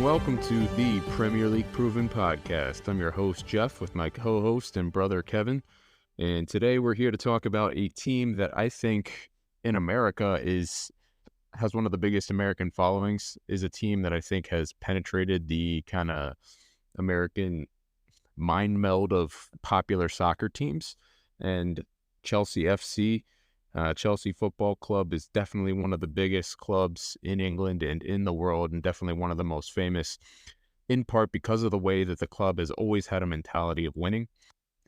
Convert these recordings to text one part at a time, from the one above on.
and welcome to the Premier League Proven Podcast. I'm your host, Jeff, with my co-host and brother, Kevin. And today we're here to talk about a team that I think in America has one of the biggest American followings, is a team that I think has penetrated the kind of American mind meld of popular soccer teams. And Chelsea FC, Chelsea Football Club, is definitely one of the biggest clubs in England and in the world, and definitely one of the most famous, in part because of the way that the club has always had a mentality of winning.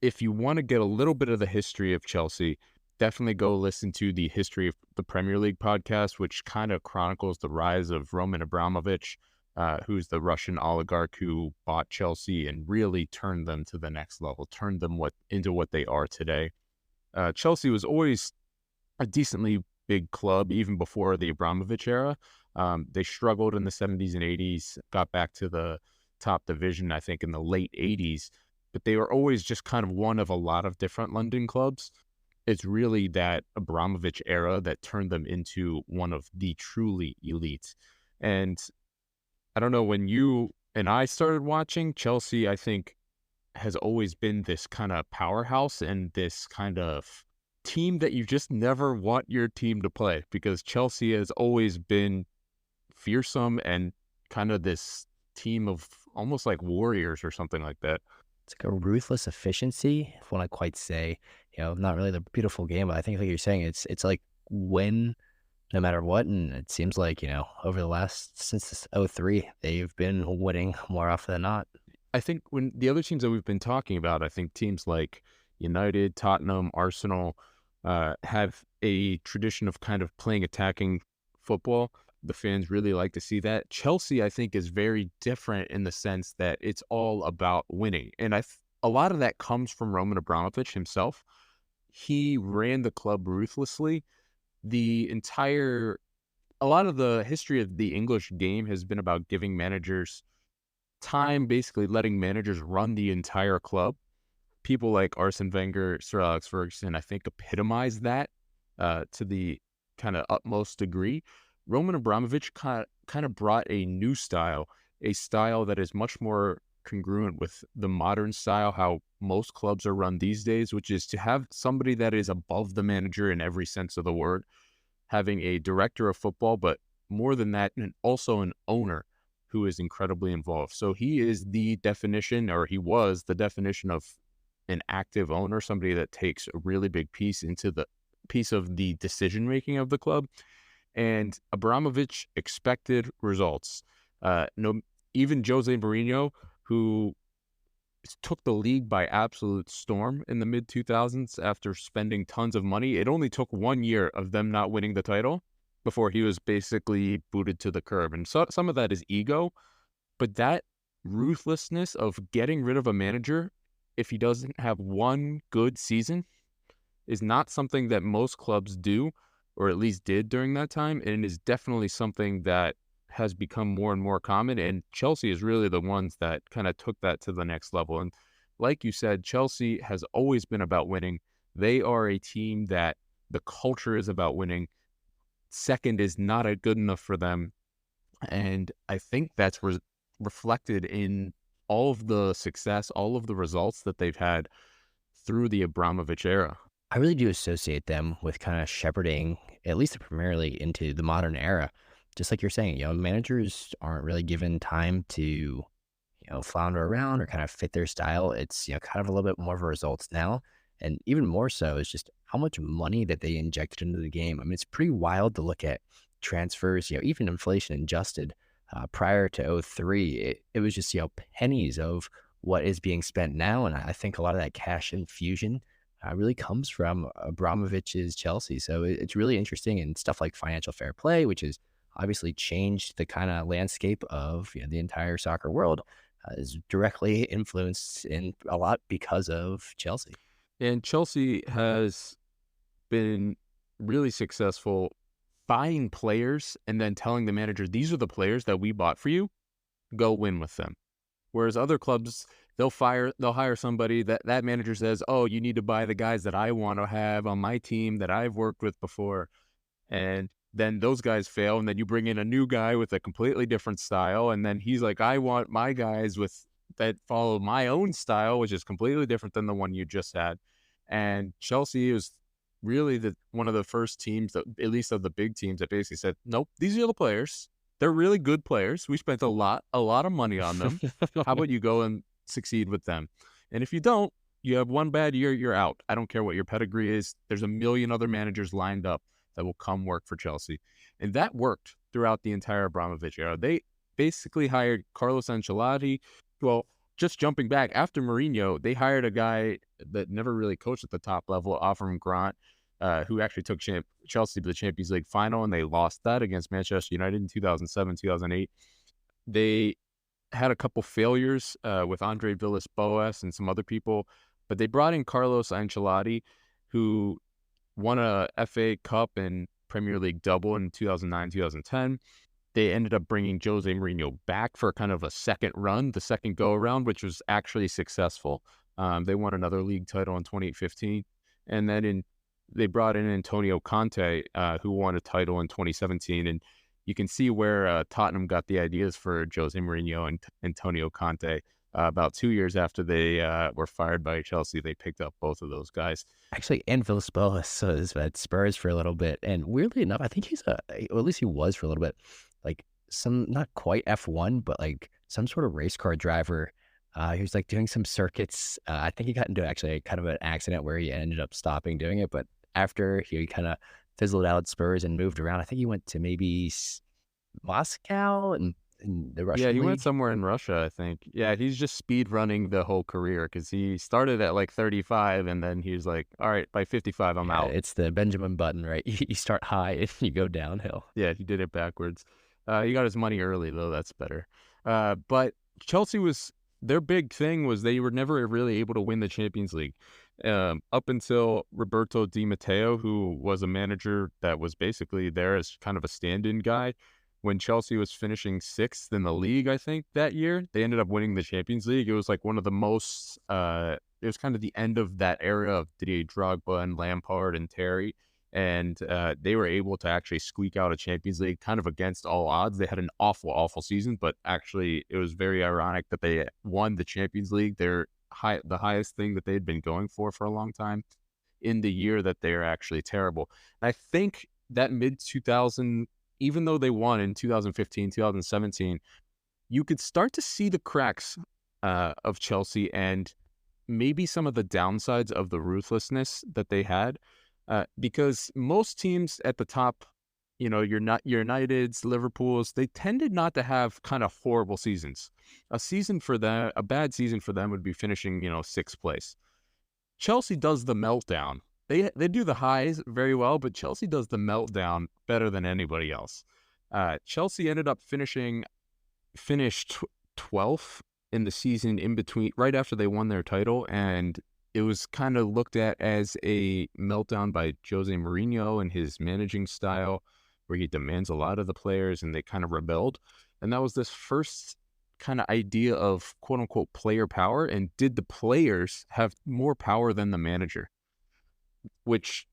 If you want to get a little bit of the history of Chelsea, definitely go listen to the History of the Premier League podcast, which kind of chronicles the rise of Roman Abramovich, who's the Russian oligarch who bought Chelsea and really turned them to the next level, turned them into what they are today. Chelsea was always a decently big club, even before the Abramovich era. They struggled in the 70s and 80s, got back to the top division, I think, in the late 80s, but they were always just kind of one of a lot of different London clubs. It's really that Abramovich era that turned them into one of the truly elites. And I don't know, when you and I started watching, Chelsea, I think, has always been this kind of powerhouse and this kind of team that you just never want your team to play, because Chelsea has always been fearsome and kind of this team of almost like warriors or something like that. It's like a ruthless efficiency, if one I quite say, not really the beautiful game, but I think like you're saying, it's like win no matter what. And it seems like, over the since 03, they've been winning more often than not. I think when the other teams that we've been talking about, I think teams like United, Tottenham, Arsenal, have a tradition of kind of playing attacking football. The fans really like to see that. Chelsea, I think, is very different in the sense that it's all about winning. And a lot of that comes from Roman Abramovich himself. He ran the club ruthlessly. A lot of the history of the English game has been about giving managers time, basically letting managers run the entire club. People like Arsene Wenger, Sir Alex Ferguson, I think, epitomize that to the kind of utmost degree. Roman Abramovich kind of brought a new style, a style that is much more congruent with the modern style, how most clubs are run these days, which is to have somebody that is above the manager in every sense of the word, having a director of football, but more than that, and also an owner who is incredibly involved. So he is the definition, or he was the definition of an active owner, somebody that takes a really big piece of the decision-making of the club. And Abramovich expected results. Even Jose Mourinho, who took the league by absolute storm in the mid-2000s after spending tons of money. It only took 1 year of them not winning the title before he was basically booted to the curb. And so some of that is ego, but that ruthlessness of getting rid of a manager if he doesn't have one good season is not something that most clubs do, or at least did during that time, and is definitely something that has become more and more common, and Chelsea is really the ones that kind of took that to the next level. And like you said, Chelsea has always been about winning. They are a team that the culture is about winning. Second is not good enough for them, and I think that's reflected in all of the success, all of the results that they've had through the Abramovich era. I really do associate them with kind of shepherding, at least the Premier League, into the modern era. Just like you're saying, managers aren't really given time to, flounder around or kind of fit their style. It's, kind of a little bit more of a results now. And even more so is just how much money that they injected into the game. I mean, it's pretty wild to look at transfers, even inflation adjusted. Prior to 03, it was just, pennies of what is being spent now. And I think a lot of that cash infusion really comes from Abramovich's Chelsea. So it's really interesting, and stuff like financial fair play, which has obviously changed the kind of landscape of the entire soccer world, is directly influenced in a lot because of Chelsea. And Chelsea has been really successful buying players and then telling the manager, these are the players that we bought for you, go win with them. Whereas other clubs, they'll hire somebody that manager says, oh, you need to buy the guys that I want to have on my team that I've worked with before. And then those guys fail, and then you bring in a new guy with a completely different style, and then he's like, I want my guys with that follow my own style, which is completely different than the one you just had. And Chelsea was really one of the first teams that, at least of the big teams, that basically said, nope, these are the players. They're really good players. We spent a lot of money on them. How about you go and succeed with them? And if you don't, you have one bad year, you're out. I don't care what your pedigree is. There's a million other managers lined up that will come work for Chelsea. And that worked throughout the entire Abramovich era. They basically hired Carlos Ancelotti. Well, just jumping back, after Mourinho, they hired a guy that never really coached at the top level, Avram Grant, who actually took Chelsea to the Champions League final, and they lost that against Manchester United in 2007, 2008. They had a couple failures with Andre Villas-Boas and some other people, but they brought in Carlos Ancelotti, who won a FA Cup and Premier League double in 2009, 2010. They ended up bringing Jose Mourinho back for kind of a second run, the second go-around, which was actually successful. They won another league title in 2015. And then they brought in Antonio Conte, who won a title in 2017. And you can see where Tottenham got the ideas for Jose Mourinho and Antonio Conte. About 2 years after they were fired by Chelsea, they picked up both of those guys. Actually, and Villas-Boas was at Spurs for a little bit. And weirdly enough, I think or at least he was for a little bit, like some, not quite F1, but like some sort of race car driver. He was like doing some circuits. I think he got into actually kind of an accident where he ended up stopping doing it. But after he kind of fizzled out at Spurs and moved around, I think he went to maybe Moscow and in the Russian Yeah, he league. went somewhere in Russia, I think. Yeah, he's just speed running the whole career because he started at like 35 and then he was like, all right, by 55, I'm out. It's the Benjamin Button, right? You start high and you go downhill. Yeah, he did it backwards. He got his money early, though. That's better. But Chelsea their big thing was they were never really able to win the Champions League. Up until Roberto Di Matteo, who was a manager that was basically there as kind of a stand-in guy. When Chelsea was finishing sixth in the league, I think, that year, they ended up winning the Champions League. It was like one of the most, it was kind of the end of that era of Didier Drogba and Lampard and Terry. And they were able to actually squeak out a Champions League kind of against all odds. They had an awful season, but actually it was very ironic that they won the Champions League. The highest thing that they'd been going for a long time, in the year that they're actually terrible. And I think that mid-2000, even though they won in 2015, 2017, you could start to see the cracks of Chelsea and maybe some of the downsides of the ruthlessness that they had. Because most teams at the top, your Uniteds, Liverpools, they tended not to have kind of horrible seasons. A bad season for them would be finishing, sixth place. Chelsea does the meltdown. They do the highs very well, but Chelsea does the meltdown better than anybody else. Chelsea ended up finished 12th in the season in between, right after they won their title, and it was kind of looked at as a meltdown by Jose Mourinho and his managing style, where he demands a lot of the players, and they kind of rebelled. And that was this first kind of idea of quote unquote player power. And did the players have more power than the manager? Which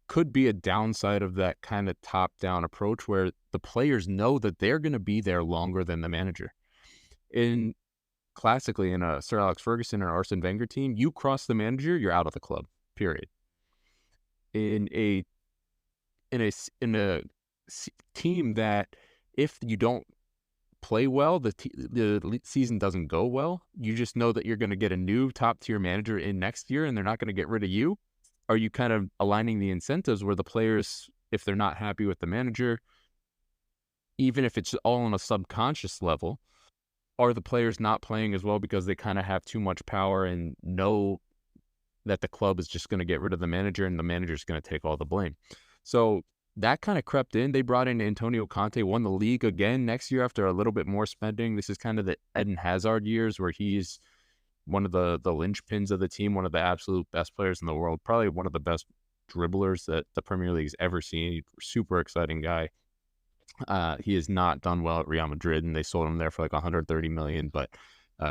could be a downside of that kind of top-down approach where the players know that they're going to be there longer than the manager. Classically, in a Sir Alex Ferguson or Arsene Wenger team, you cross the manager, you're out of the club, period. In a team that, if you don't play well, the season doesn't go well, you just know that you're going to get a new top-tier manager in next year and they're not going to get rid of you. Are you kind of aligning the incentives where the players, if they're not happy with the manager, even if it's all on a subconscious level, are the players not playing as well because they kind of have too much power and know that the club is just going to get rid of the manager and the manager is going to take all the blame? So that kind of crept in. They brought in Antonio Conte, won the league again next year after a little bit more spending. This is kind of the Eden Hazard years where he's one of the linchpins of the team, one of the absolute best players in the world, probably one of the best dribblers that the Premier League's ever seen. Super exciting guy. He has not done well at Real Madrid, and they sold him there for like 130 million. But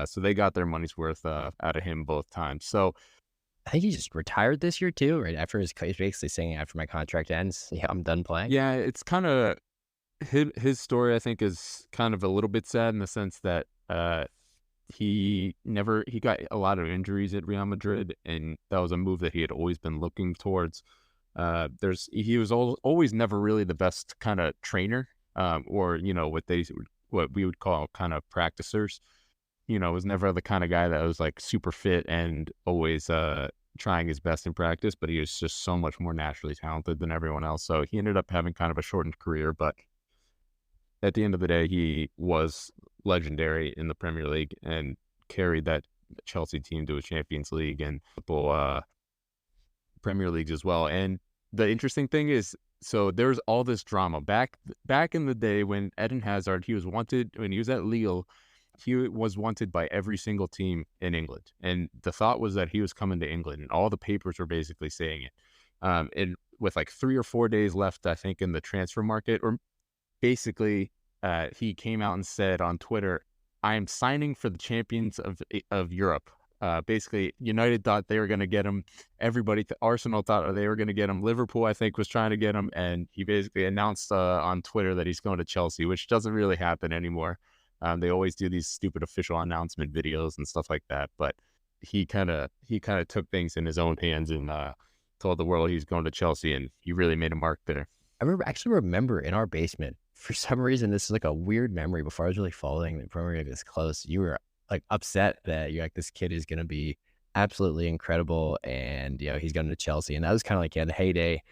so they got their money's worth out of him both times. So I think he just retired this year too, right after he's basically saying after my contract ends, yeah, I'm done playing. Yeah, it's kind of his story. I think is kind of a little bit sad in the sense that he got a lot of injuries at Real Madrid, and that was a move that he had always been looking towards. He was always never really the best kind of trainer, or what we would call kind of practicers. Was never the kind of guy that was like super fit and always trying his best in practice, but he was just so much more naturally talented than everyone else. So he ended up having kind of a shortened career, but at the end of the day, he was legendary in the Premier League and carried that Chelsea team to a Champions League and couple Premier Leagues as well. And the interesting thing is, so there's all this drama back in the day when Eden Hazard, he was wanted when he was at Lille. He was wanted by every single team in England, and the thought was that he was coming to England, and all the papers were basically saying it. And with like 3 or 4 days left, I think, in the transfer market, or basically, he came out and said on Twitter, "I am signing for the champions of Europe." Basically, United thought they were going to get him. Arsenal thought they were going to get him. Liverpool, I think, was trying to get him, and he basically announced on Twitter that he's going to Chelsea, which doesn't really happen anymore. They always do these stupid official announcement videos and stuff like that, but he kind of took things in his own hands and told the world he's going to Chelsea, and he really made a mark there. Actually remember in our basement, for some reason, this is like a weird memory before I was really following the Premier League this close. You were like upset that you're like, this kid is going to be absolutely incredible. And, he's going to Chelsea. And that was kind of like, the heyday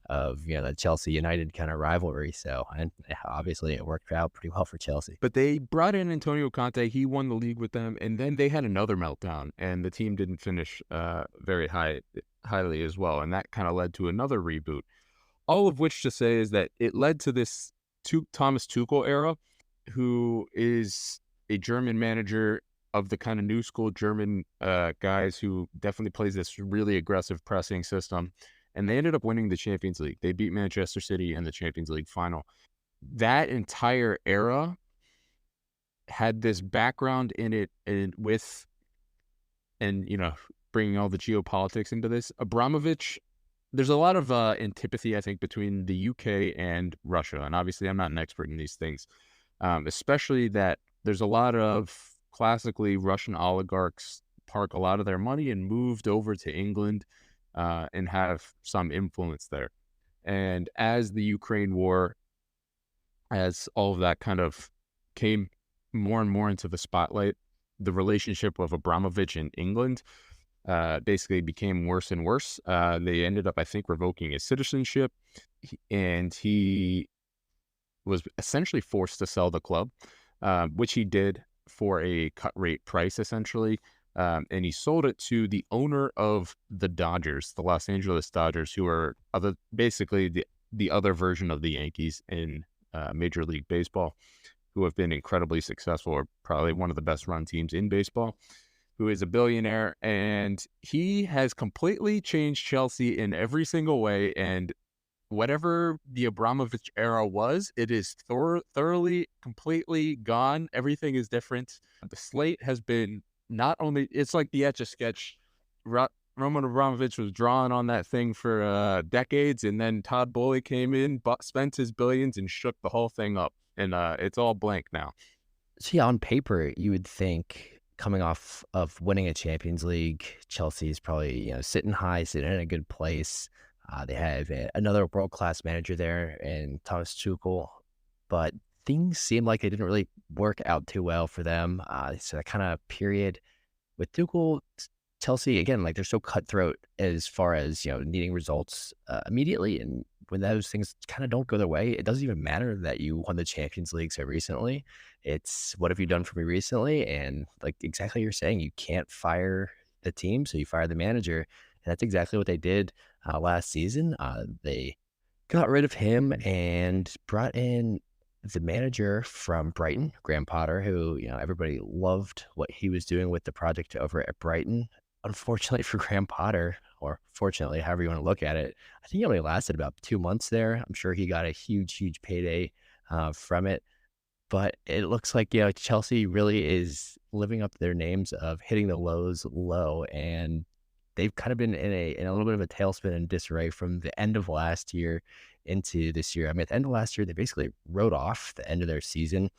of, the Chelsea United kind of rivalry. So, and obviously it worked out pretty well for Chelsea. But they brought in Antonio Conte. He won the league with them, and then they had another meltdown, and the team didn't finish very highly as well. And that kind of led to another reboot. All of which to say is that it led to this Thomas Tuchel era, who is a German manager of the kind of new school German guys who definitely plays this really aggressive pressing system. And they ended up winning the Champions League. They beat Manchester City in the Champions League final. That entire era had this background in it, and bringing all the geopolitics into this. Abramovich, there's a lot of antipathy, I think, between the UK and Russia. And obviously, I'm not an expert in these things, especially that there's a lot of classically Russian oligarchs park a lot of their money and moved over to England and have some influence there. And as the Ukraine war, as all of that kind of came more and more into the spotlight, the relationship of Abramovich and England basically became worse and worse. They ended up, I think, revoking his citizenship, and he was essentially forced to sell the club, which he did for a cut rate price, essentially. And he sold it to the owner of the Dodgers, the Los Angeles Dodgers, who are basically the other version of the Yankees in Major League Baseball, who have been incredibly successful, or probably one of the best run teams in baseball, who is a billionaire. And he has completely changed Chelsea in every single way. And whatever the Abramovich era was, it is thoroughly, completely gone. Everything is different. The slate has been not only, it's like the Etch-a-Sketch. Roman Abramovich was drawing on that thing for decades, and then Todd Bowley came in, spent his billions, and shook the whole thing up. And it's all blank now. So yeah, on paper, you would think coming off of winning a Champions League, Chelsea is probably sitting high, sitting in a good place. They have another world-class manager there in Thomas Tuchel, but things seem like they didn't really work out too well for them. So that kind of period with Tuchel, Chelsea, again, like they're so cutthroat as far as, needing results immediately. And when those things kind of don't go their way, it doesn't even matter that you won the Champions League so recently. It's what have you done for me recently? And like exactly you're saying, you can't fire the team, so you fire the manager. And that's exactly what they did last season. They got rid of him and brought in the manager from Brighton, Graham Potter, who, everybody loved what he was doing with the project over at Brighton. Unfortunately for Graham Potter, or fortunately, however you want to look at it, I think he only lasted about 2 months there. I'm sure he got a huge payday from it. But it looks like, Chelsea really is living up to their names of hitting the lows low and they've kind of been in a little bit of a tailspin and disarray from the end of last year into this year. I mean, at the end of last year, they basically wrote off the end of their season,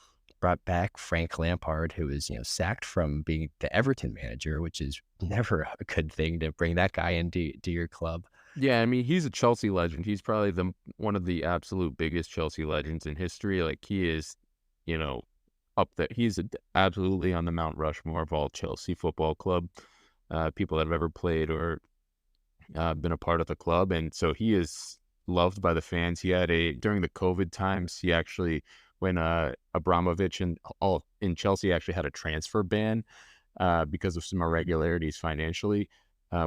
brought back Frank Lampard, who was, sacked from being the Everton manager, which is never a good thing to bring that guy into to your club. Yeah, I mean, he's a Chelsea legend. He's probably one of the absolute biggest Chelsea legends in history. Like he is, you know, up there. He's absolutely on the Mount Rushmore of all Chelsea Football Club people that have ever played or been a part of the club, and so he is loved by the fans. He had during the COVID times, he actually when Abramovich and all in Chelsea actually had a transfer ban because of some irregularities financially,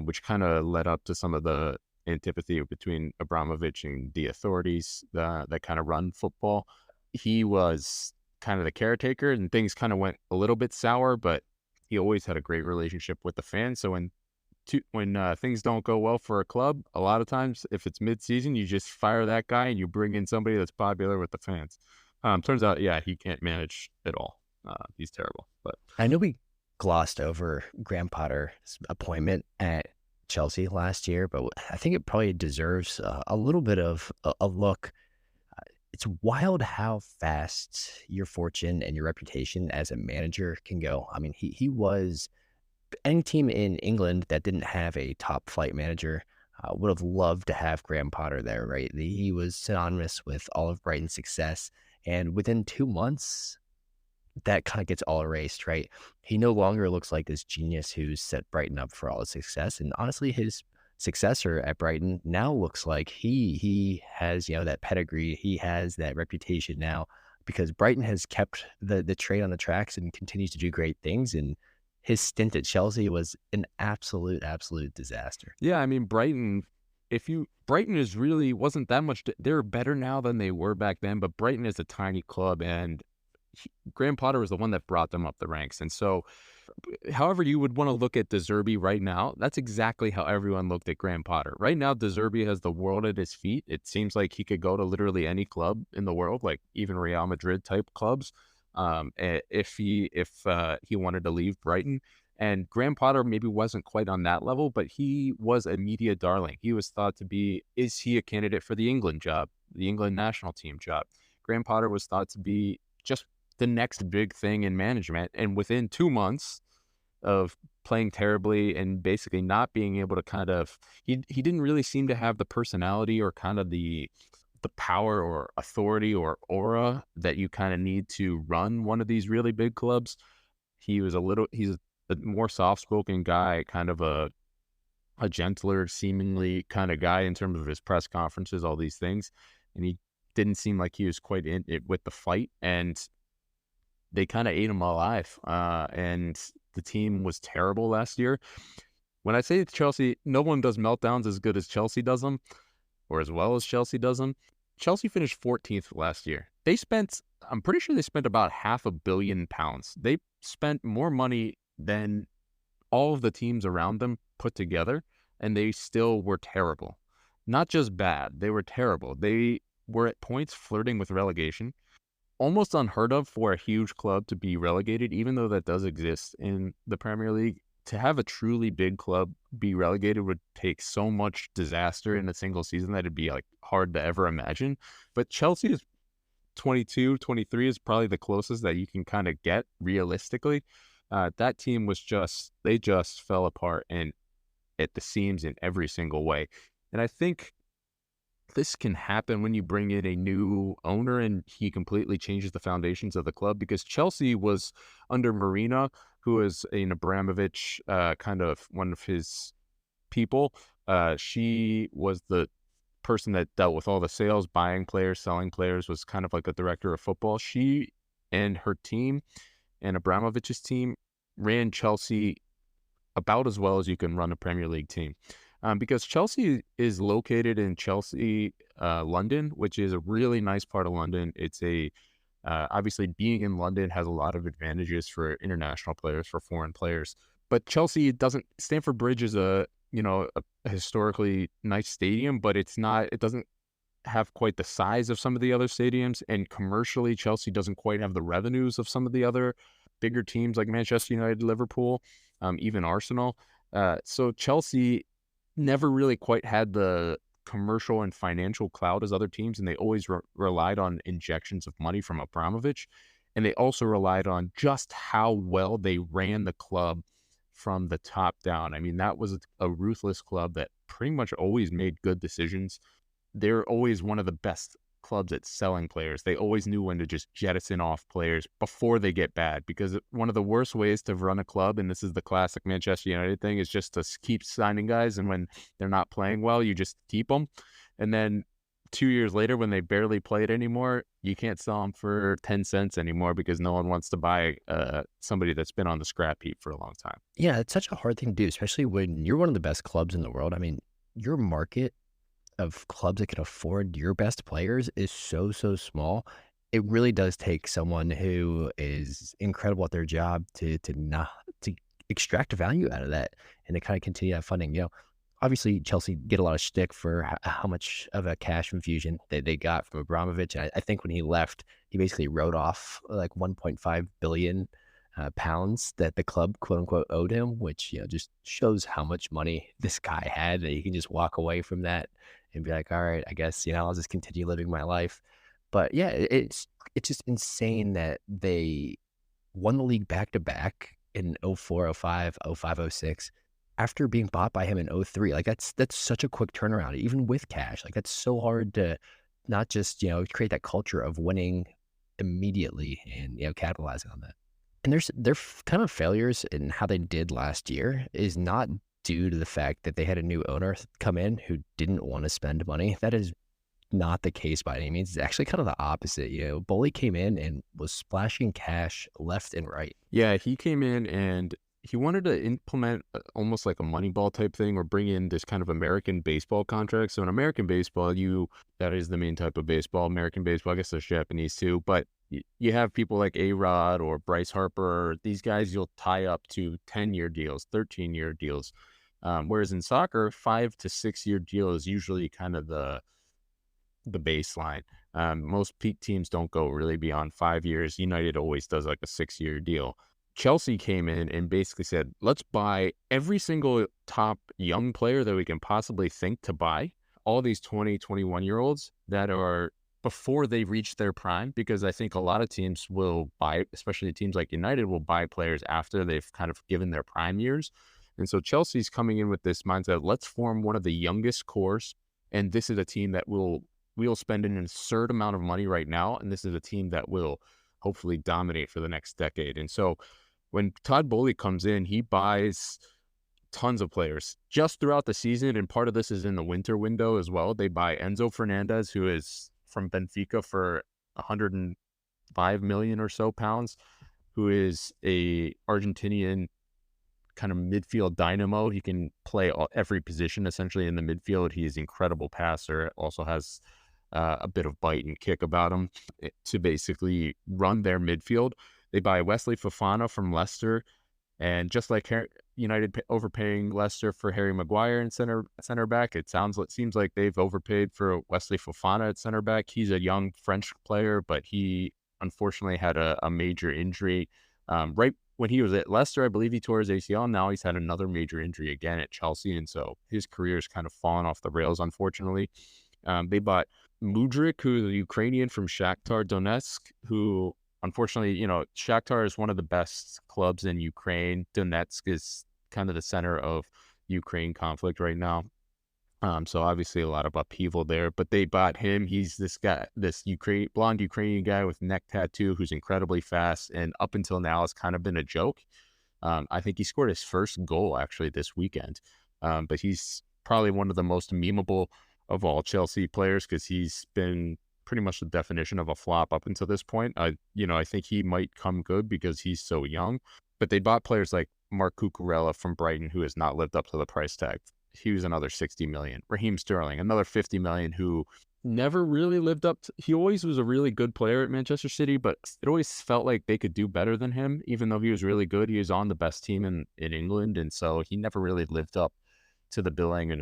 which kind of led up to some of the antipathy between Abramovich and the authorities that kind of run football. He was kind of the caretaker, and things kind of went a little bit sour, but he always had a great relationship with the fans. So when things don't go well for a club, a lot of times, if it's mid-season, you just fire that guy and you bring in somebody that's popular with the fans. Turns out, yeah, he can't manage at all. He's terrible. But I know we glossed over Graham Potter's appointment at Chelsea last year, but I think it probably deserves a little bit of a look. It's wild how fast your fortune and your reputation as a manager can go. I mean, he was any team in England that didn't have a top flight manager would have loved to have Graham Potter there, right? He was synonymous with all of Brighton's success. And within 2 months, that kind of gets all erased, right? He no longer looks like this genius who's set Brighton up for all his success. And honestly, his successor at Brighton now looks like he has, that pedigree. He has that reputation now because Brighton has kept the train on the tracks and continues to do great things. And his stint at Chelsea was an absolute disaster. yeah, I mean, Brighton is really wasn't that much. They're better now than they were back then, but Brighton is a tiny club, and Graham Potter was the one that brought them up the ranks. And so, however you would want to look at De Zerbi right now, that's exactly how everyone looked at Graham Potter. Right now, De Zerbi has the world at his feet. It seems like he could go to literally any club in the world, like even Real Madrid type clubs, if he wanted to leave Brighton. And Graham Potter maybe wasn't quite on that level, but he was a media darling. He was thought to be, is he a candidate for the England job, the England national team job? Graham Potter was thought to be just the next big thing in management. And within 2 months of playing terribly and basically not being able to he didn't really seem to have the personality or kind of the power or authority or aura that you kind of need to run one of these really big clubs. He's a more soft-spoken guy, kind of a gentler, seemingly kind of guy in terms of his press conferences, all these things. And he didn't seem like he was quite in it with the fight. And they kind of ate him alive. And the team was terrible last year. When I say Chelsea, no one does meltdowns as good as Chelsea does them, or as well as Chelsea does them. Chelsea finished 14th last year. I'm pretty sure they spent about £500 million. They spent more money than all of the teams around them put together, and they still were terrible. Not just bad, they were terrible. They were at points flirting with relegation. Almost unheard of for a huge club to be relegated, even though that does exist in the Premier League. To have a truly big club be relegated would take so much disaster in a single season that it'd be like hard to ever imagine. But Chelsea is 22, 23 is probably the closest that you can kind of get realistically. That team they just fell apart and at the seams in every single way. And I think this can happen when you bring in a new owner and he completely changes the foundations of the club, because Chelsea was under Marina, who is an Abramovich, kind of one of his people. She was the person that dealt with all the sales, buying players, selling players, was kind of like a director of football. She and her team and Abramovich's team ran Chelsea about as well as you can run a Premier League team. Because Chelsea is located in Chelsea, London, which is a really nice part of London. It's obviously being in London has a lot of advantages for international players, for foreign players. But Stamford Bridge is a historically nice stadium, but it doesn't have quite the size of some of the other stadiums. And commercially, Chelsea doesn't quite have the revenues of some of the other bigger teams like Manchester United, Liverpool, even Arsenal. So Chelsea never really quite had the commercial and financial clout as other teams, and they always relied on injections of money from Abramovich. And they also relied on just how well they ran the club from the top down. I mean, that was a ruthless club that pretty much always made good decisions. They're always one of the best clubs at selling players. They always knew when to just jettison off players before they get bad, because one of the worst ways to run a club, and this is the classic Manchester United thing, is just to keep signing guys, and when they're not playing well, you just keep them. And then 2 years later, when they barely play it anymore, you can't sell them for 10 cents anymore because no one wants to buy somebody that's been on the scrap heap for a long time. Yeah, it's such a hard thing to do, especially when you're one of the best clubs in the world. I mean, your market of clubs that can afford your best players is so, so small. It really does take someone who is incredible at their job to extract value out of that and to kind of continue that funding. Obviously Chelsea get a lot of shtick for how much of a cash infusion that they got from Abramovich. I think when he left, he basically wrote off like 1.5 billion pounds that the club quote unquote owed him, which just shows how much money this guy had. That he can just walk away from that and be like, all right, I guess I'll just continue living my life. But yeah, it's just insane that they won the league back to back in 04, 05, 05, 06 after being bought by him in 03. Like that's such a quick turnaround, even with cash. Like that's so hard to not just, create that culture of winning immediately and, capitalizing on that. And their kind of failures in how they did last year is not due to the fact that they had a new owner come in who didn't want to spend money. That is not the case by any means. It's actually kind of the opposite. Bully came in and was splashing cash left and right. Yeah, he came in and he wanted to implement almost like a Moneyball type thing, or bring in this kind of American baseball contract. So in American baseball, that is the main type of baseball, American baseball. I guess there's Japanese too, but you have people like A-Rod or Bryce Harper. These guys you'll tie up to 10-year deals, 13-year deals. Whereas in soccer, 5 to 6 year deal is usually kind of the baseline. Most peak teams don't go really beyond 5 years. United always does like a 6-year deal. Chelsea came in and basically said, let's buy every single top young player that we can possibly think to buy. All these 20, 21-year-olds that are before they reach their prime, because I think a lot of teams will buy, especially teams like United, will buy players after they've kind of given their prime years. And so Chelsea's coming in with this mindset, let's form one of the youngest cores. And this is a team that we'll spend an absurd amount of money right now. And this is a team that will hopefully dominate for the next decade. And so when Todd Boehly comes in, he buys tons of players just throughout the season. And part of this is in the winter window as well. They buy Enzo Fernandez, who is from Benfica, for 105 million or so pounds, who is a Argentinian kind of midfield dynamo. He can play every position essentially in the midfield. He is an incredible passer. Also has a bit of bite and kick about him to basically run their midfield. They buy Wesley Fofana from Leicester, and just like United overpaying Leicester for Harry Maguire in center back, it seems like they've overpaid for Wesley Fofana at center back. He's a young French player, but he unfortunately had a major injury right when he was at Leicester. I believe he tore his ACL. Now he's had another major injury again at Chelsea, and so his career has kind of fallen off the rails, unfortunately. They bought Mudryk, who's a Ukrainian from Shakhtar Donetsk, who unfortunately, Shakhtar is one of the best clubs in Ukraine. Donetsk is kind of the center of Ukraine conflict right now. So obviously a lot of upheaval there, but they bought him. He's this guy, this blonde Ukrainian guy with neck tattoo who's incredibly fast, and up until now has kind of been a joke. I think he scored his first goal actually this weekend, but he's probably one of the most memeable of all Chelsea players because he's been pretty much the definition of a flop up until this point. I think he might come good because he's so young, but they bought players like Marc Cucurella from Brighton, who has not lived up to the price tag. He was another 60 million. Raheem Sterling, another 50 million, who never really lived up to, he always was a really good player at Manchester City, but it always felt like they could do better than him. Even though he was really good, he was on the best team in England, and so he never really lived up to the billing and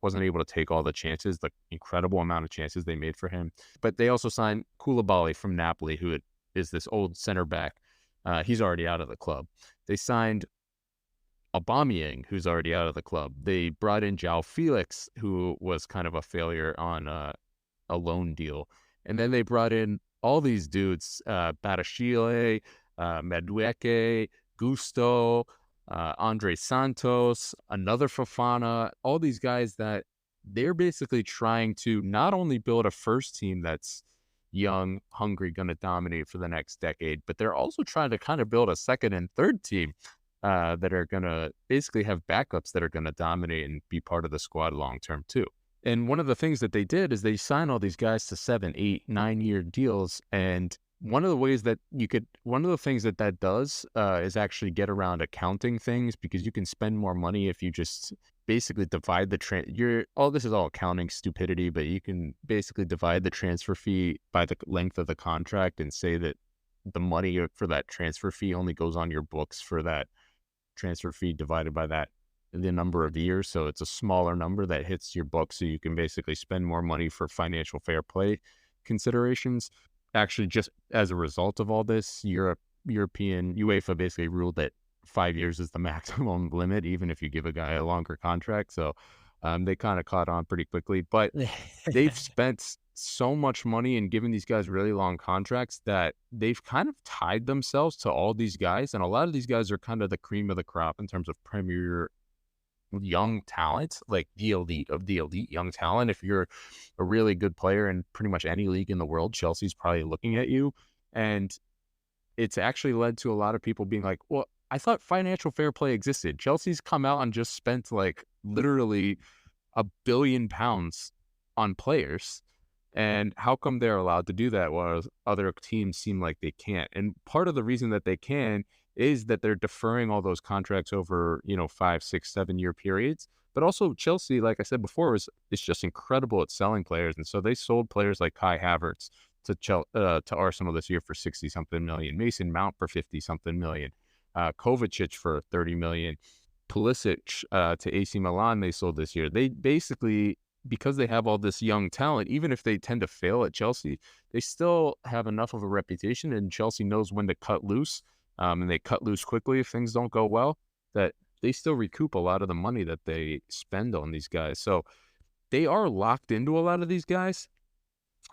wasn't able to take all the chances, the incredible amount of chances they made for him. But they also signed Koulibaly from Napoli, who is this old center back. He's already out of the club. They signed Aubameyang, who's already out of the club. They brought in João Felix, who was kind of a failure on a loan deal. And then they brought in all these dudes, Batashile, Madueke, Gusto, Andre Santos, another Fofana, all these guys that they're basically trying to not only build a first team that's young, hungry, going to dominate for the next decade, but they're also trying to kind of build a second and third team that are going to basically have backups that are going to dominate and be part of the squad long term too. And one of the things that they did is they signed all these guys to 7, 8, 9 year deals. And one of the ways that one of the things that that does is actually get around accounting things, because you can spend more money if you just basically divide this is all accounting stupidity, but you can basically divide the transfer fee by the length of the contract and say that the money for that transfer fee only goes on your books for that transfer fee divided by the number of years. So it's a smaller number that hits your book. So you can basically spend more money for financial fair play considerations. Actually, just as a result of all this, European UEFA basically ruled that 5 years is the maximum limit, even if you give a guy a longer contract. So they kind of caught on pretty quickly, but they've spent so much money and given these guys really long contracts that they've kind of tied themselves to all these guys. And a lot of these guys are kind of the cream of the crop in terms of premier young talent, like the elite of the elite young talent. If you're a really good player in pretty much any league in the world, Chelsea's probably looking at you. And it's actually led to a lot of people being like, well, I thought financial fair play existed. Chelsea's come out and just spent like literally £1 billion on players. And how come they're allowed to do that while other teams seem like they can't? And part of the reason that they can is that they're deferring all those contracts over, 5, 6, 7 year periods. But also Chelsea, like I said before, is just incredible at selling players. And so they sold players like Kai Havertz to Arsenal this year for 60 something million, Mason Mount for 50 something million, Kovacic for 30 million, Pulisic to AC Milan they sold this year. They basically, because they have all this young talent, even if they tend to fail at Chelsea, they still have enough of a reputation, and Chelsea knows when to cut loose, and they cut loose quickly if things don't go well, that they still recoup a lot of the money that they spend on these guys. So they are locked into a lot of these guys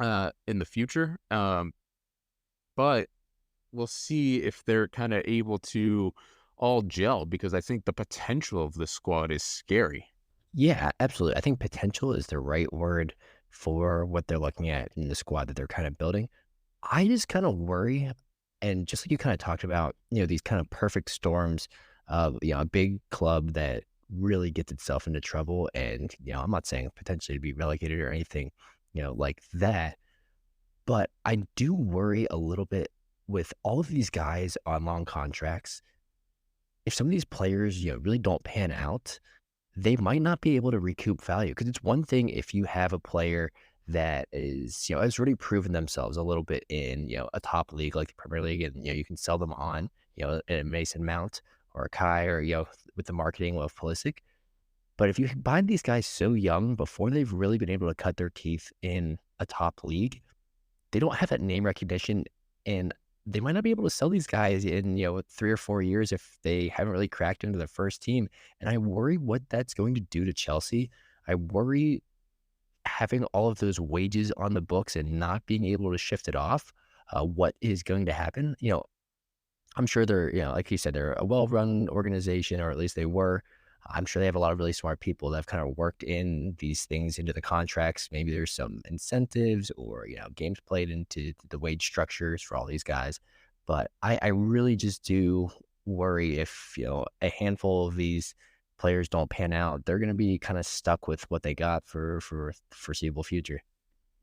in the future, but we'll see if they're kind of able to all gel, because I think the potential of this squad is scary. Yeah, absolutely. I think potential is the right word for what they're looking at in the squad that they're kind of building. I just kind of worry, and just like you kind of talked about, these kind of perfect storms of, a big club that really gets itself into trouble. And, I'm not saying potentially to be relegated or anything, like that. But I do worry a little bit with all of these guys on long contracts. If some of these players, really don't pan out, they might not be able to recoup value. Because it's one thing if you have a player that is, has already proven themselves a little bit in, a top league like the Premier League, and, you can sell them on, a Mason Mount or a Kai, or, with the marketing of Pulisic. But if you buy these guys so young before they've really been able to cut their teeth in a top league, they don't have that name recognition, and they might not be able to sell these guys in, 3 or 4 years if they haven't really cracked into the first team. And I worry what that's going to do to Chelsea. I worry having all of those wages on the books and not being able to shift it off, what is going to happen. I'm sure they're, like you said, they're a well-run organization, or at least they were. I'm sure they have a lot of really smart people that have kind of worked in these things into the contracts. Maybe there's some incentives or, games played into the wage structures for all these guys. But I really just do worry if, a handful of these players don't pan out, they're going to be kind of stuck with what they got for foreseeable future.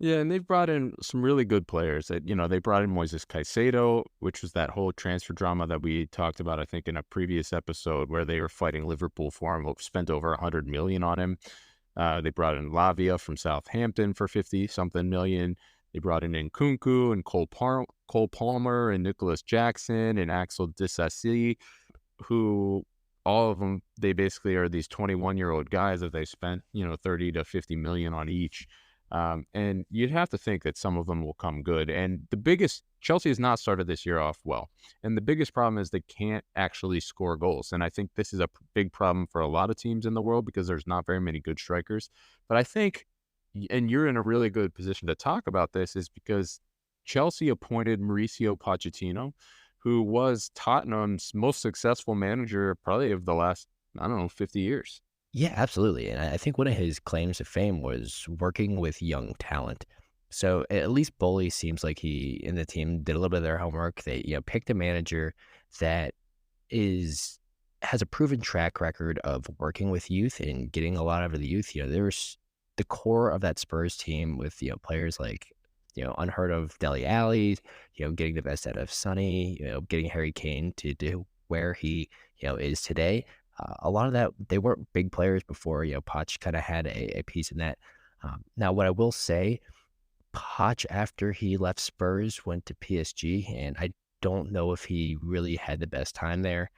Yeah, and they've brought in some really good players. They brought in Moises Caicedo, which was that whole transfer drama that we talked about, I think, in a previous episode, where they were fighting Liverpool for him, spent over 100 million on him. They brought in Lavia from Southampton for 50 something million. They brought in Nkunku and Cole Palmer and Nicholas Jackson and Axel Disasi, who all of them, they basically are these 21-year-old guys that they spent, 30 to 50 million on each. And you'd have to think that some of them will come good. And the biggest, Chelsea has not started this year off well. And the biggest problem is they can't actually score goals. And I think this is a big problem for a lot of teams in the world because there's not very many good strikers. But I think, and you're in a really good position to talk about this, is because Chelsea appointed Mauricio Pochettino, who was Tottenham's most successful manager probably of the last, I don't know, 50 years. Yeah, absolutely. And I think one of his claims to fame was working with young talent. So at least Bully seems like he and the team did a little bit of their homework. They, picked a manager that is has a proven track record of working with youth and getting a lot out of the youth. There's the core of that Spurs team with, players like, unheard of Dele Alli, getting the best out of Sonny, getting Harry Kane to where he, is today. A lot of that, they weren't big players before, Poch kind of had a piece in that. Now, what I will say, Poch, after he left Spurs, went to PSG, and I don't know if he really had the best time there.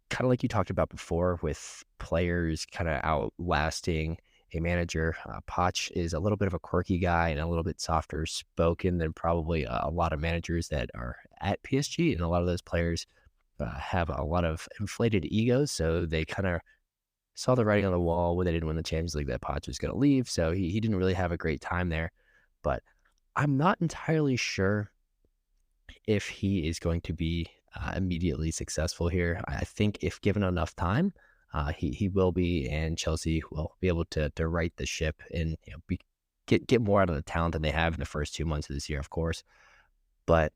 Kind of like you talked about before with players kind of outlasting a manager. Poch is a little bit of a quirky guy and a little bit softer spoken than probably a lot of managers that are at PSG. And a lot of those players have a lot of inflated egos. So they kind of saw the writing on the wall when they didn't win the Champions League that Poch was going to leave. So he didn't really have a great time there. But I'm not entirely sure if he is going to be immediately successful here. I think if given enough time, he will be, and Chelsea will be able to right the ship and get more out of the talent than they have in the first 2 months of this year, of course. But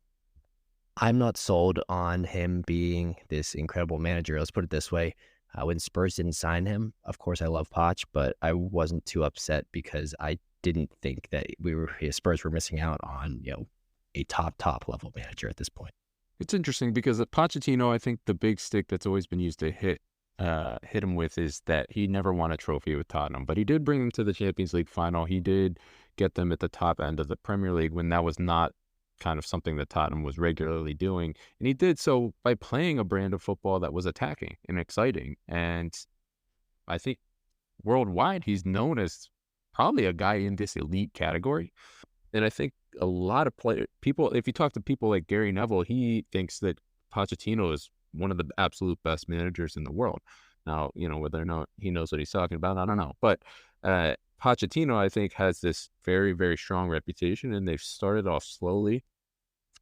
I'm not sold on him being this incredible manager. Let's put it this way. When Spurs didn't sign him, of course, I love Poch, but I wasn't too upset because I didn't think that Spurs were missing out on, a top level manager at this point. It's interesting because at Pochettino, I think the big stick that's always been used to hit him with is that he never won a trophy with Tottenham, but he did bring them to the Champions League final. He did get them at the top end of the Premier League when that was not kind of something that Tottenham was regularly doing. And he did so by playing a brand of football that was attacking and exciting. And I think worldwide, he's known as probably a guy in this elite category. And I think a lot of people, if you talk to people like Gary Neville, he thinks that Pochettino is one of the absolute best managers in the world. Now, whether or not he knows what he's talking about, I don't know. But Pochettino, I think, has this very, very strong reputation, and they've started off slowly,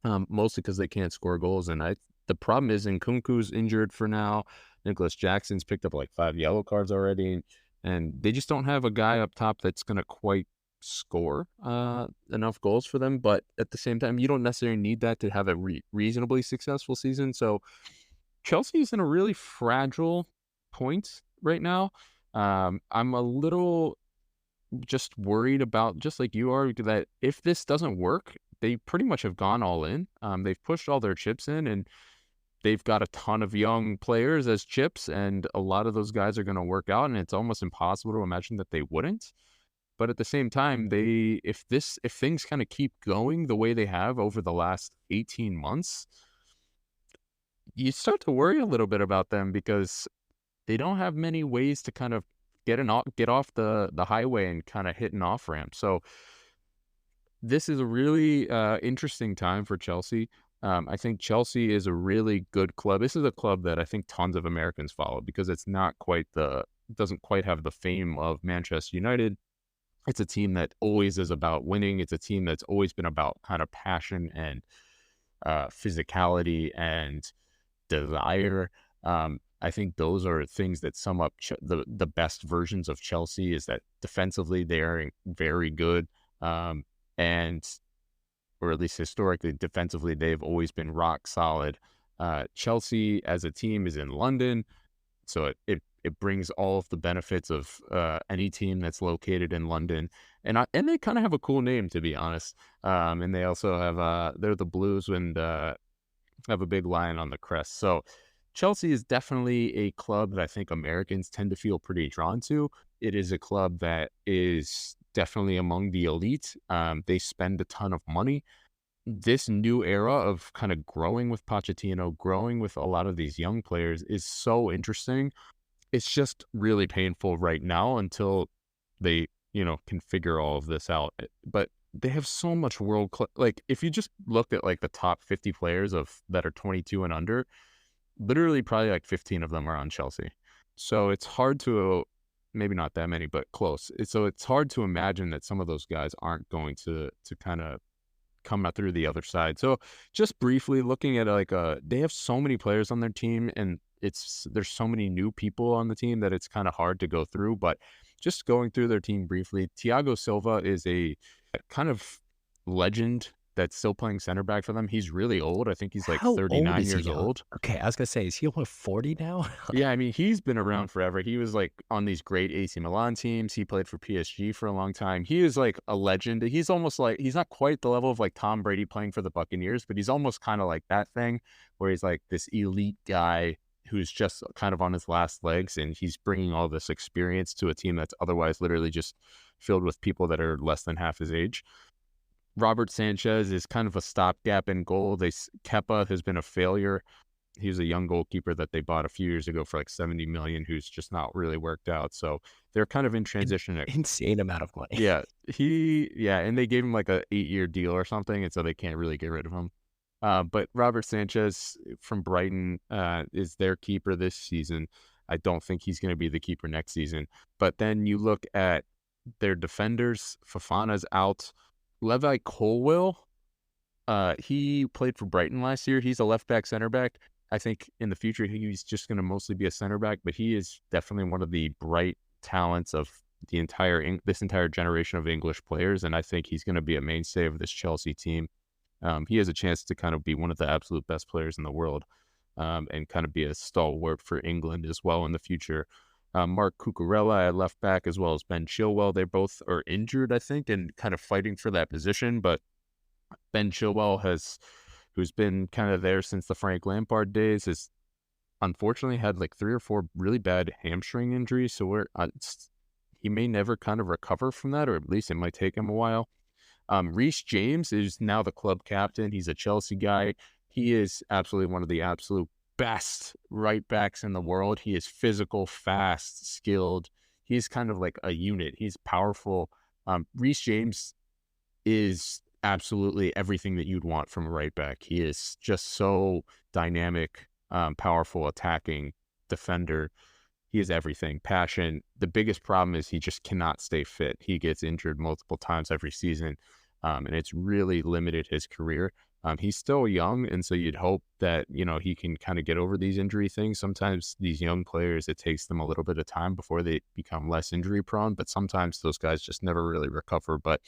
mostly because they can't score goals. And the problem is Nkunku's injured for now. Nicholas Jackson's picked up like 5 yellow cards already, and they just don't have a guy up top that's going to quite score enough goals for them. But at the same time, you don't necessarily need that to have a reasonably successful season. So Chelsea is in a really fragile point right now. I'm a little just worried about, just like you are, that if this doesn't work, they pretty much have gone all in. They've pushed all their chips in, and they've got a ton of young players as chips, and a lot of those guys are going to work out, and it's almost impossible to imagine that they wouldn't. But at the same time, if things kind of keep going the way they have over the last 18 months, you start to worry a little bit about them because they don't have many ways to kind of get off the highway and kind of hit an off ramp. So this is a really interesting time for Chelsea. I think Chelsea is a really good club. This is a club that I think tons of Americans follow because it's not quite doesn't quite have the fame of Manchester United. It's a team that always is about winning. It's a team that's always been about kind of passion and physicality and desire. I think those are things that sum up the best versions of Chelsea. Is that defensively they are very good, and or at least historically defensively they've always been rock solid. Chelsea as a team is in London, so it brings all of the benefits of any team that's located in London, and they kind of have a cool name, to be honest. And they also have they're the Blues and have a big lion on the crest. So Chelsea is definitely a club that I think Americans tend to feel pretty drawn to. It is a club that is definitely among the elite. They spend a ton of money. This new era of kind of growing with Pochettino, growing with a lot of these young players is so interesting. It's just really painful right now until they can figure all of this out. But they have so much world class. Like if you just looked at like the top 50 players of that are 22 and under, literally probably like 15 of them are on Chelsea. So it's hard to, maybe not that many, but close. So it's hard to imagine that some of those guys aren't going to kind of come out through the other side. So just briefly looking at like they have so many players on their team, and there's so many new people on the team that it's kind of hard to go through. But just going through their team briefly, Thiago Silva is a kind of legend that's still playing center back for them. He's really old. I think he's like How old 39 is he years now? old. Okay, I was gonna say, is he only 40 now? Yeah, I mean, he's been around forever. He was like on these great AC Milan teams. He played for PSG for a long time. He is like a legend. He's almost like, he's not quite the level of like Tom Brady playing for the Buccaneers, but he's almost kind of like that thing where he's like this elite guy who's just kind of on his last legs, and he's bringing all this experience to a team that's otherwise literally just filled with people that are less than half his age. Robert Sanchez is kind of a stopgap in goal. Kepa has been a failure. He was a young goalkeeper that they bought a few years ago for like 70 million, who's just not really worked out. So they're kind of in An transition. insane amount of money. Yeah, and they gave him like a 8-year deal or something, and so they can't really get rid of him. But Robert Sanchez from Brighton is their keeper this season. I don't think he's going to be the keeper next season. But then you look at their defenders. Fofana's out. Levi Colwill, he played for Brighton last year. He's a left back, center back. I think in the future he's just going to mostly be a center back, but he is definitely one of the bright talents of this entire generation of English players, and I think he's going to be a mainstay of this Chelsea team. He has a chance to kind of be one of the absolute best players in the world, and kind of be a stalwart for England as well in the future. Mark Cucurella at left back, as well as Ben Chilwell. They both are injured, I think, and kind of fighting for that position, but Ben Chilwell who's been kind of there since the Frank Lampard days, has unfortunately had like 3 or 4 really bad hamstring injuries. So he may never kind of recover from that, or at least it might take him a while. Reece James is now the club captain. He's a Chelsea guy. He is absolutely one of the absolute best right backs in the world. He is physical, fast, skilled. He's kind of like a unit. He's powerful. Reece James is absolutely everything that you'd want from a right back. He is just so dynamic, powerful, attacking defender. He is everything. Passion. The biggest problem is he just cannot stay fit. He gets injured multiple times every season, and it's really limited his career. He's still young, and so you'd hope that, he can kind of get over these injury things. Sometimes these young players, it takes them a little bit of time before they become less injury prone, but sometimes those guys just never really recover. But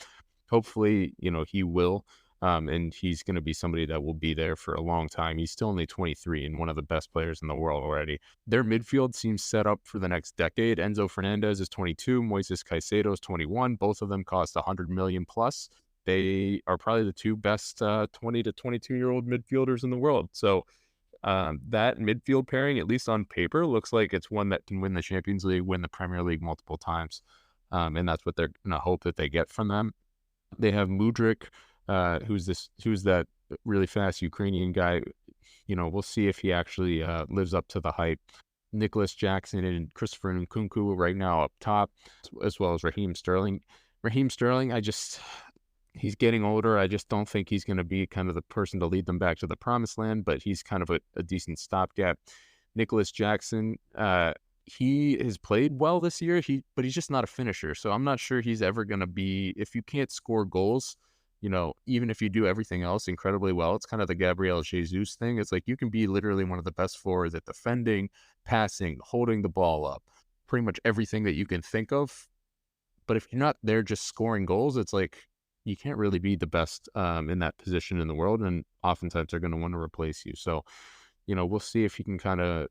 hopefully, he will, and he's going to be somebody that will be there for a long time. He's still only 23 and one of the best players in the world already. Their midfield seems set up for the next decade. Enzo Fernandez is 22, Moises Caicedo is 21. Both of them cost 100 million plus. They are probably the two best 20 to 22-year-old midfielders in the world. So that midfield pairing, at least on paper, looks like it's one that can win the Champions League, win the Premier League multiple times. And that's what they're going to hope that they get from them. They have Mudryk, who's that really fast Ukrainian guy. We'll see if he actually lives up to the hype. Nicholas Jackson and Christopher Nkunku right now up top, as well as Raheem Sterling. Raheem Sterling, he's getting older. I just don't think he's going to be kind of the person to lead them back to the promised land, but he's kind of a decent stopgap. Nicholas Jackson, he has played well this year, but he's just not a finisher. So I'm not sure he's ever going to be, if you can't score goals, even if you do everything else incredibly well, it's kind of the Gabriel Jesus thing. It's like you can be literally one of the best forwards at defending, passing, holding the ball up, pretty much everything that you can think of. But if you're not there just scoring goals, it's like you can't really be the best in that position in the world. And oftentimes they're going to want to replace you. So, we'll see if he can kind of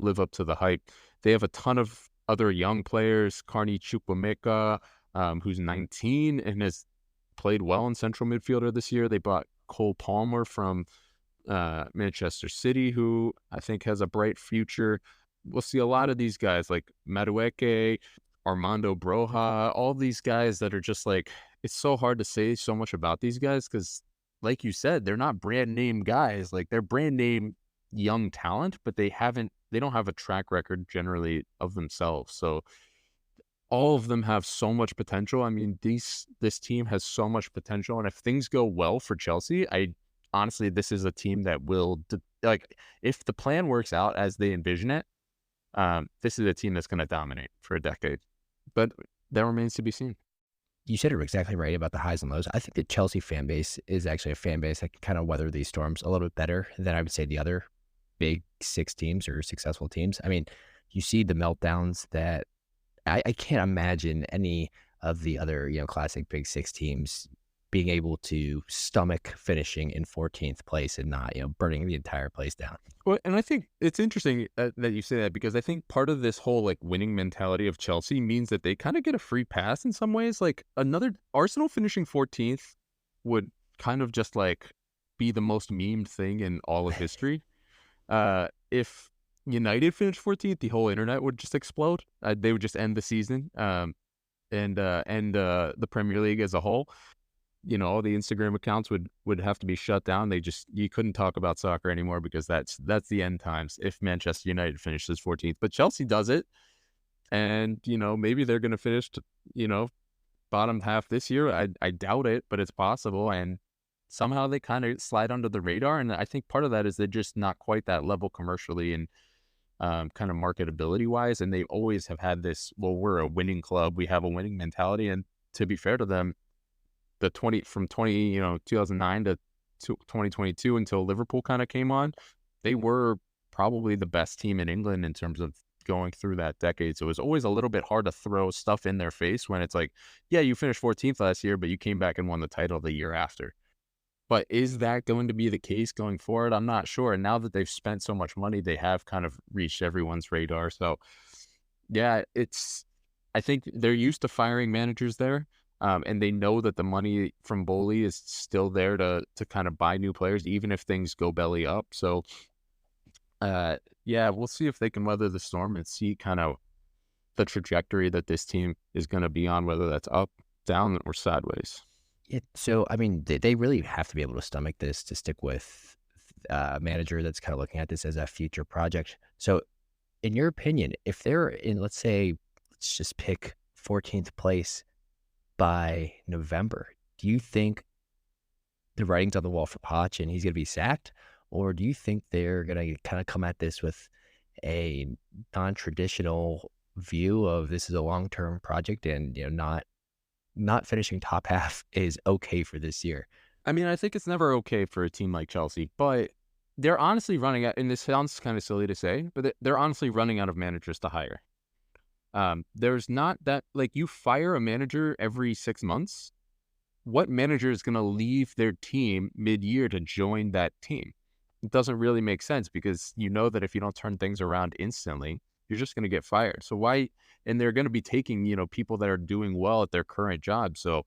live up to the hype. They have a ton of other young players. Carney Chukwuemeka, who's 19 and has played well in central midfielder this year. They bought Cole Palmer from Manchester City, who I think has a bright future. We'll see a lot of these guys like Madueke, Armando Broja, all these guys that are just like, it's so hard to say so much about these guys because, like you said, they're not brand name guys. Like they're brand name young talent, but they don't have a track record generally of themselves. So all of them have so much potential. I mean, this team has so much potential, and if things go well for Chelsea, I honestly, this is a team that will like, if the plan works out as they envision it, this is a team that's going to dominate for a decade. But that remains to be seen. You said it exactly right about the highs and lows. I think the Chelsea fan base is actually a fan base that can kind of weather these storms a little bit better than I would say the other big six teams or successful teams. I mean, you see the meltdowns that I can't imagine any of the other, classic Big Six teams being able to stomach finishing in 14th place and not, burning the entire place down. Well, and I think it's interesting that you say that, because I think part of this whole like winning mentality of Chelsea means that they kind of get a free pass in some ways. Like, another Arsenal finishing 14th would kind of just like be the most memed thing in all of history. If United finished 14th, the whole internet would just explode. They would just end the season, and the Premier League as a whole. All the Instagram accounts would have to be shut down. You couldn't talk about soccer anymore, because that's the end times if Manchester United finishes 14th. But Chelsea does it, and maybe they're going to finish, bottom half this year. I doubt it, but it's possible. And somehow they kind of slide under the radar. And I think part of that is they're just not quite that level commercially and kind of marketability wise. And they always have had this, well, we're a winning club, we have a winning mentality. And to be fair to them, from 2009 to 2022 until Liverpool kind of came on, they were probably the best team in England in terms of going through that decade. So it was always a little bit hard to throw stuff in their face when it's like, yeah, you finished 14th last year, but you came back and won the title the year after. But is that going to be the case going forward? I'm not sure. And now that they've spent so much money, they have kind of reached everyone's radar. So yeah, I think they're used to firing managers there. And they know that the money from Bowley is still there to kind of buy new players, even if things go belly up. So, yeah, we'll see if they can weather the storm and see kind of the trajectory that this team is going to be on, whether that's up, down, or sideways. So, I mean, they really have to be able to stomach this to stick with a manager that's kind of looking at this as a future project. So, in your opinion, if they're in, let's just pick 14th place by November, do you think the writing's on the wall for Poch and he's going to be sacked? Or do you think they're going to kind of come at this with a non-traditional view of this is a long-term project and, not finishing top half is okay for this year? I mean, I think it's never okay for a team like Chelsea, but they're honestly running out, and this sounds kind of silly to say, but they're honestly running out of managers to hire. There's not that, like, you fire a manager every 6 months. What manager is going to leave their team mid-year to join that team? It doesn't really make sense, because you know that if you don't turn things around instantly, you're just going to get fired. So why? And they're going to be taking, people that are doing well at their current job. So,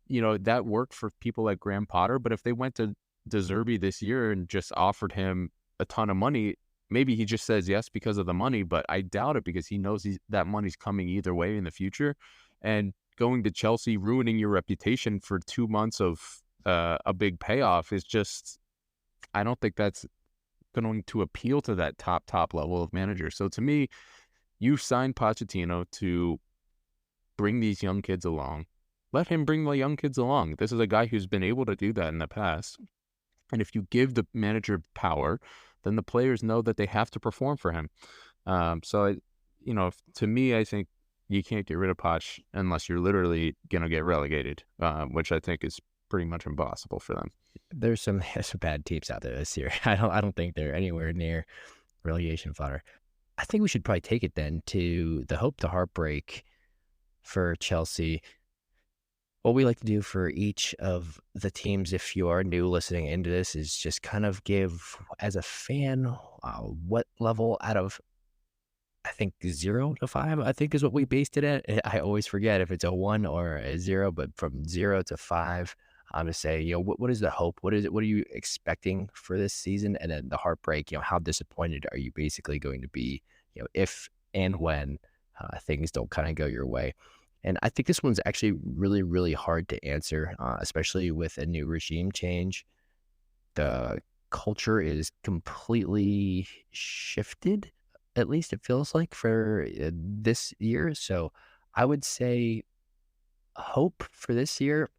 that worked for people like Graham Potter. But if they went to De Zerbi this year and just offered him a ton of money, maybe he just says yes because of the money, but I doubt it, because he knows that money's coming either way in the future. And going to Chelsea, ruining your reputation for 2 months of a big payoff is just, I don't think that's going to appeal to that top level of manager. So to me, you signed Pochettino to bring these young kids along. Let him bring the young kids along. This is a guy who's been able to do that in the past. And if you give the manager power, then the players know that they have to perform for him. So, to me, I think you can't get rid of Poch unless you're literally going to get relegated, which I think is pretty much impossible for them. There's some bad teams out there this year. I don't think they're anywhere near relegation fodder. I think we should probably take it then to the hope to heartbreak for Chelsea. What we like to do for each of the teams, if you are new listening into this, is just kind of give, as a fan, what level out of, I think, 0 to 5, I think is what we based it at. I always forget if it's a 1 or a 0, but from 0 to 5, I'm to say, what is the hope? What are you expecting for this season? And then the heartbreak, how disappointed are you basically going to be, if and when things don't kind of go your way? And I think this one's actually really, really hard to answer, especially with a new regime change. The culture is completely shifted, at least it feels like, for this year. So I would say hope for this year,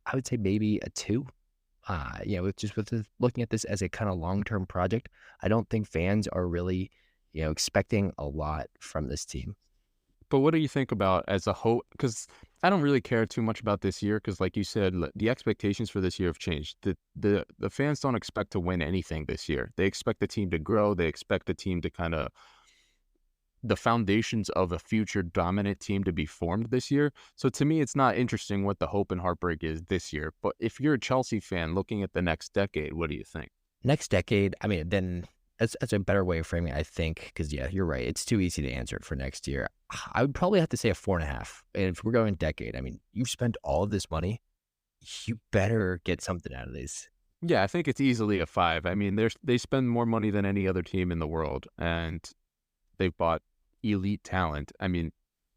I would say maybe a 2. With just looking at this as a kind of long-term project, I don't think fans are really, expecting a lot from this team. But what do you think about as a whole? Because I don't really care too much about this year because, like you said, the expectations for this year have changed. The fans don't expect to win anything this year. They expect the team to grow. They expect the team to kind of the foundations of a future dominant team to be formed this year. So to me, it's not interesting what the hope and heartbreak is this year. But if you're a Chelsea fan looking at the next decade, what do you think? Next decade, I mean, then that's a better way of framing it, I think, because yeah, you're right. It's too easy to answer it for next year. I would probably have to say a 4.5. And if we're going decade, I mean, you've spent all of this money, you better get something out of this. Yeah, I think it's easily a 5. I mean, they spend more money than any other team in the world, and they've bought elite talent. I mean,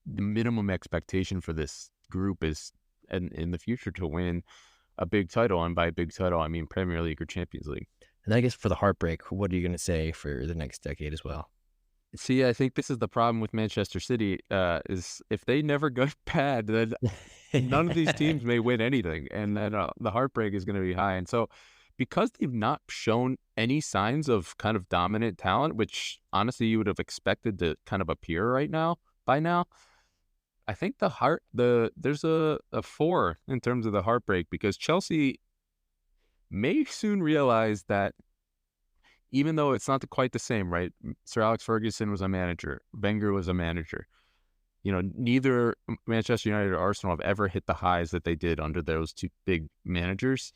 the minimum expectation for this group is in the future to win a big title, and by big title, I mean Premier League or Champions League. And I guess for the heartbreak, what are you going to say for the next decade as well? See, I think this is the problem with Manchester City, is if they never go bad, then none of these teams may win anything, and then the heartbreak is going to be high. And so, because they've not shown any signs of kind of dominant talent, which honestly you would have expected to kind of appear right now by now, I think there's a 4 in terms of the heartbreak because Chelsea may soon realize that even though it's not quite the same, right? Sir Alex Ferguson was a manager, Wenger was a manager. You know, neither Manchester United or Arsenal have ever hit the highs that they did under those two big managers.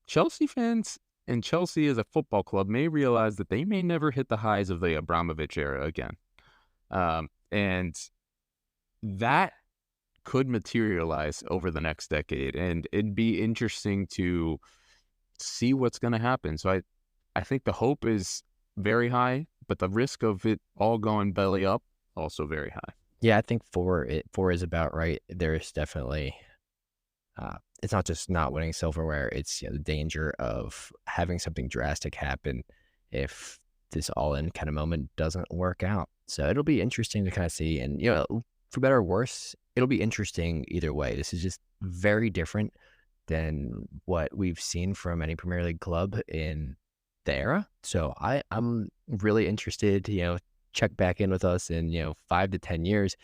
Chelsea fans and Chelsea as a football club may realize that they may never hit the highs of the Abramovich era again. And that could materialize over the next decade. And it'd be interesting to see what's going to happen. So I think the hope is very high, but the risk of it all going belly up also very high. Yeah, I think 4 is about right. There's definitely it's not just not winning silverware, it's the danger of having something drastic happen if this all-in kind of moment doesn't work out. So it'll be interesting to kind of see, and for better or worse, it'll be interesting either way. This is just very different than what we've seen from any Premier League club in the era. So I'm really interested to check back in with us in 5 to 10 years,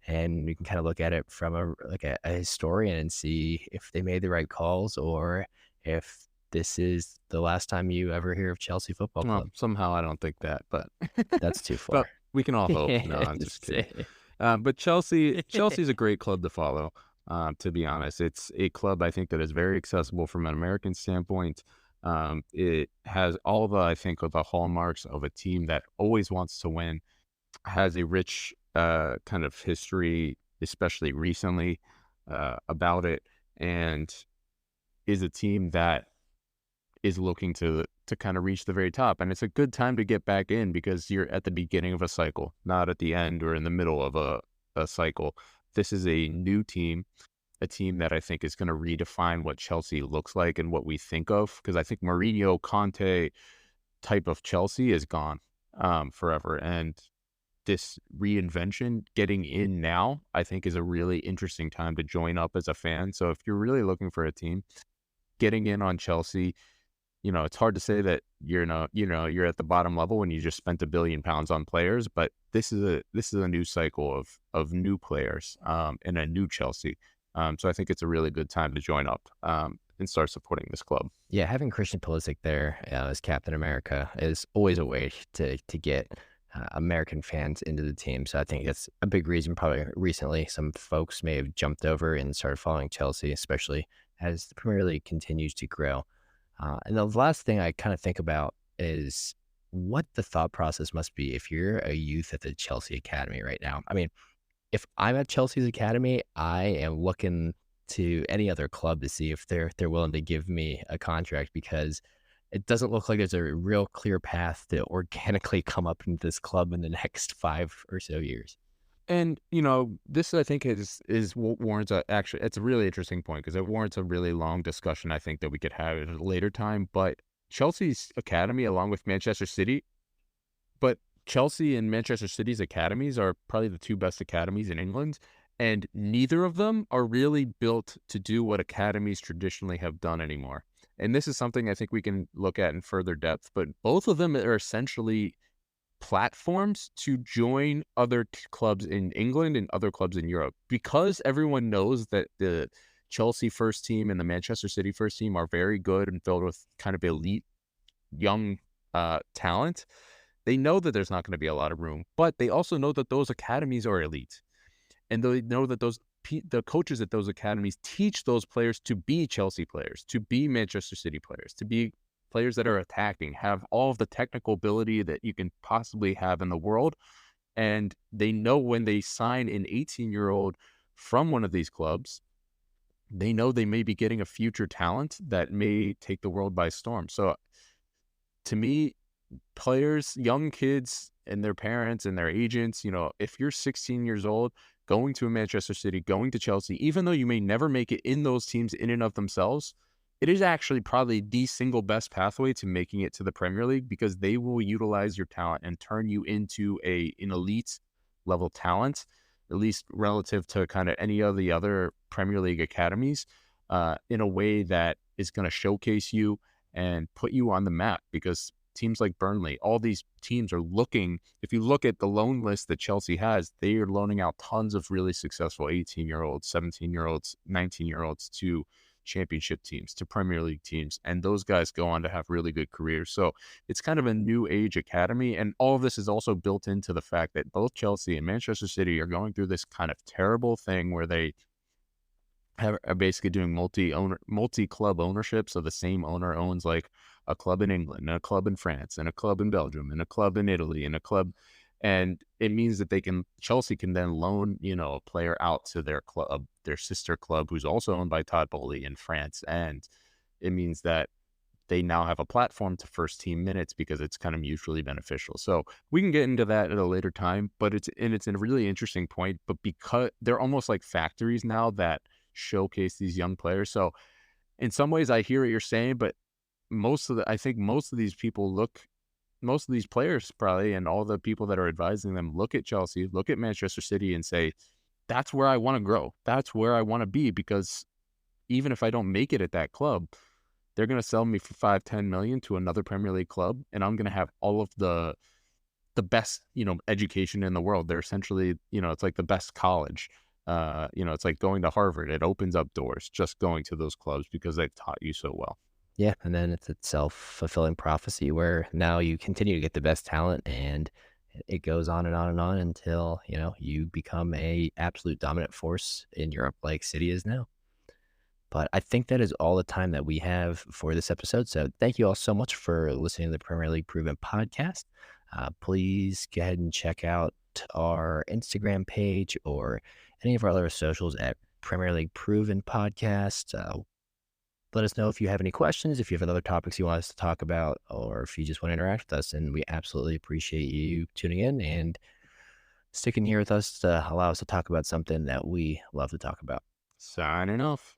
and we can kind of look at it from a historian and see if they made the right calls or if this is the last time you ever hear of Chelsea Football Well, Club. somehow I don't think that, but That's too but far. we can all hope. No, I'm just kidding. But Chelsea's a great club to follow. To be honest, it's a club I think that is very accessible from an American standpoint. It has all I think of the hallmarks of a team that always wants to win, has a rich kind of history, especially recently, about it, and is a team that is looking to kind of reach the very top. And it's a good time to get back in because you're at the beginning of a cycle, not at the end or in the middle of a cycle. This is a new team, a team that I think is going to redefine what Chelsea looks like and what we think of. Because I think Mourinho, Conte type of Chelsea is gone forever. And this reinvention, getting in now, I think is a really interesting time to join up as a fan. So if you're really looking for a team, getting in on Chelsea, it's hard to say that you're at the bottom level when you just spent £1 billion on players, but this is a new cycle of new players and a new Chelsea. So I think it's a really good time to join up and start supporting this club. Yeah, having Christian Pulisic there as Captain America is always a way to get American fans into the team. So I think that's a big reason. Probably recently, some folks may have jumped over and started following Chelsea, especially as the Premier League continues to grow. And the last thing I kind of think about is what the thought process must be if you're a youth at the Chelsea Academy right now. I mean, if I'm at Chelsea's Academy, I am looking to any other club to see if they're willing to give me a contract, because it doesn't look like there's a real clear path to organically come up into this club in the next 5 or so years. And this I think is warrants it's a really interesting point because it warrants a really long discussion I think that we could have at a later time. But Chelsea's academy, along with Manchester City, but Chelsea and Manchester City's academies are probably the two best academies in England, And neither of them are really built to do what academies traditionally have done anymore. And this is something I think we can look at in further depth, but both of them are essentially platforms to join other clubs in England and other clubs in Europe. Because everyone knows that the Chelsea first team and the Manchester City first team are very good and filled with kind of elite young talent, they know that there's not going to be a lot of room, but they also know that those academies are elite. And they know that the coaches at those academies teach those players to be Chelsea players, to be Manchester City players, to be players that are attacking, have all of the technical ability that you can possibly have in the world. And they know when they sign an 18-year-old from one of these clubs, they know they may be getting a future talent that may take the world by storm. So to me, players, young kids and their parents and their agents, if you're 16 years old, going to a Manchester City, going to Chelsea, even though you may never make it in those teams in and of themselves, it is actually probably the single best pathway to making it to the Premier League, because they will utilize your talent and turn you into an elite level talent, at least relative to kind of any of the other Premier League academies, in a way that is going to showcase you and put you on the map. Because teams like Burnley, all these teams are looking, if you look at the loan list that Chelsea has, they are loaning out tons of really successful 18-year-olds, 17-year-olds, 19-year-olds to championship teams, to Premier League teams. And those guys go on to have really good careers. So it's kind of a new age academy. And all of this is also built into the fact that both Chelsea and Manchester City are going through this kind of terrible thing where they are basically doing multi-club ownership. So the same owner owns like a club in England and a club in France and a club in Belgium and a club in Italy and a club. And it means that Chelsea can then loan, a player out to their club, their sister club, who's also owned by Todd Bowley in France. And it means that they now have a platform to first team minutes because it's kind of mutually beneficial. So we can get into that at a later time, but it's a really interesting point. But because they're almost like factories now that showcase these young players. So in some ways I hear what you're saying, but I think most of these players probably, and all the people that are advising them, look at Chelsea, look at Manchester City and say, that's where I want to grow. That's where I want to be, because even if I don't make it at that club, they're going to sell me for 5-10 million to another Premier League club. And I'm going to have all of the best, education in the world. They're essentially, it's like the best college. It's like going to Harvard. It opens up doors just going to those clubs because they've taught you so well. Yeah, and then it's a self-fulfilling prophecy where now you continue to get the best talent, and it goes on and on and on until, you become a absolute dominant force in Europe like City is now. But I think that is all the time that we have for this episode. So thank you all so much for listening to the Premier League Proven podcast. Please go ahead and check out our Instagram page or any of our other socials at Premier League Proven Podcast. Let us know if you have any questions, if you have other topics you want us to talk about, or if you just want to interact with us. And we absolutely appreciate you tuning in and sticking here with us to allow us to talk about something that we love to talk about. Signing off.